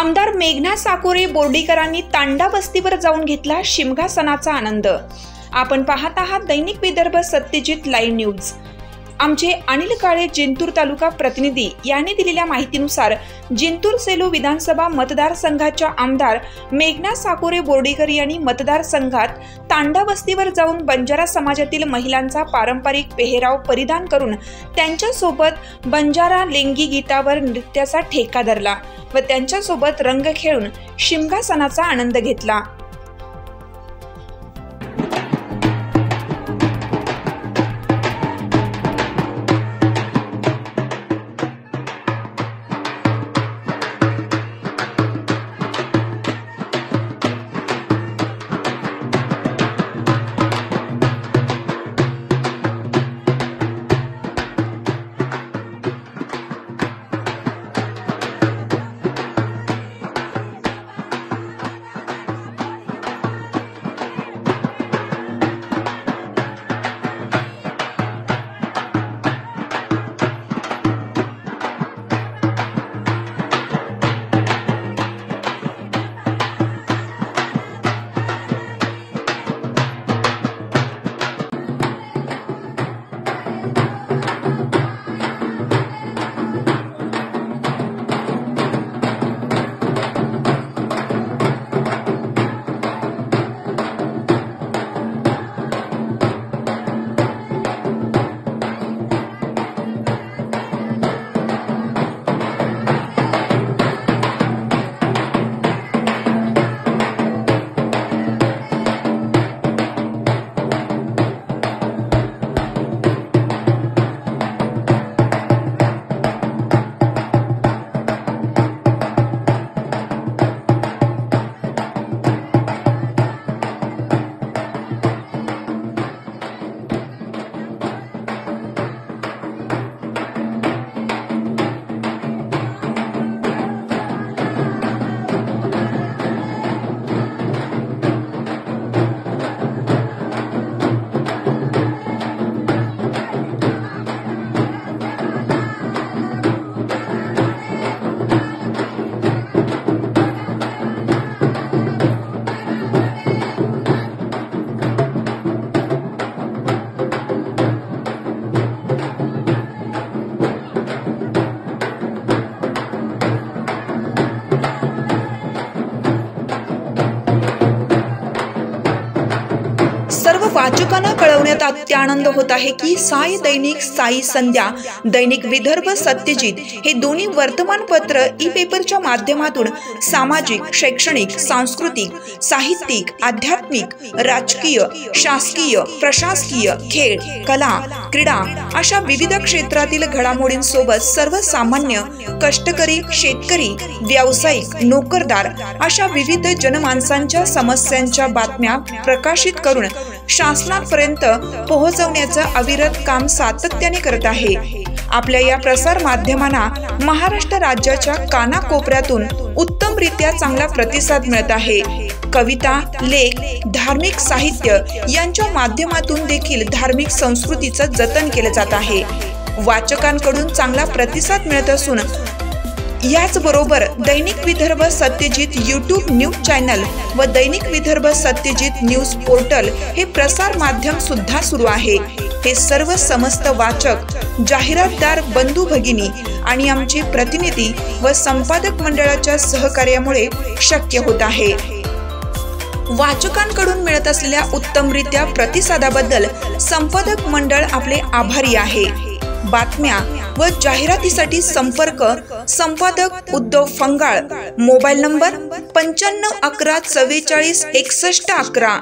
आमदार मेघना साकोरे बोर्डीकरांनी तांडा वस्तीवर जाऊन घेतला शिमगा सणाचा आनंद। आपण पाहत आहात दैनिक विदर्भ सत्यजित लाईव्ह न्यूज। आमचे अनिल काळे जिंतूर तालुका प्रतिनिधी यांनी दिलेल्या माहितीनुसार जिंतूर सेलू विधानसभा मतदारसंघाच्या आमदार मेघना साकोरे बोर्डीकर यांनी मतदारसंघात तांडा वस्तीवर जाऊन बंजारा समाजातील महिलांचा पारंपरिक पेहराव परिधान करून त्यांच्यासोबत बंजारा लेंगी गीतावर नृत्याचा ठेका धरला व त्यांच्यासोबत रंग खेळून शिमगा सणाचा आनंद घेतला। सर्व वाचकांना कळवण्यात अत्यानंद होत आहे की साई दैनिक, साई संध्या, दैनिक विदर्भ सत्यजित हे दोन्ही वर्तमानपत्र ई पेपरच्या माध्यमातून सामाजिक, शैक्षणिक, सांस्कृतिक, साहित्यिक, आध्यात्मिक, राजकीय, शासकीय, प्रशासकीय, खेळ, कला, क्रीडा अशा विविध क्षेत्रातील घडामोडींसोबत सर्वसामान्य, कष्टकरी, शेतकरी, व्यावसायिक, नोकरदार अशा विविध जनमानसांच्या समस्यांच्या बातम्या प्रकाशित करून शासनापर्यंत पोहोचवण्याचं अविरत काम सातत्याने करत आहे। आपल्या या प्रसार माध्यमांना महाराष्ट्र राज्याच्या कानाकोपऱ्यातून उत्तमरित्या चांगला प्रतिसाद मिळत आहे। कविता, लेख, धार्मिक साहित्य यांच्या माध्यमातून देखील धार्मिक संस्कृतीचं जतन केलं जात आहे। वाचकांकडून चांगला प्रतिसाद मिळत असून याचबरोबर दैनिक Vidarbha Satyajit YouTube news channel व दैनिक विदर्भ सत्यजित न्यूज पोर्टल हे प्रसार माध्यम सुद्धा सुरू आहे। हे सर्व समस्त वाचक, जाहिरातदार बंधू भगिनी आणि आमचे प्रतिनिधी व संपादक मंडळाच्या सहकार्यामुळे शक्य होत आहे। वाचकांकडून मिळत असलेल्या उत्तमरित्या प्रतिसादाबद्दल संपादक मंडळ आपले आभारी आहे। बातम्या व जाहिरातीसाठी संपादक उद्धव फंगाळ, मोबाईल नंबर 95 11 44 61 11।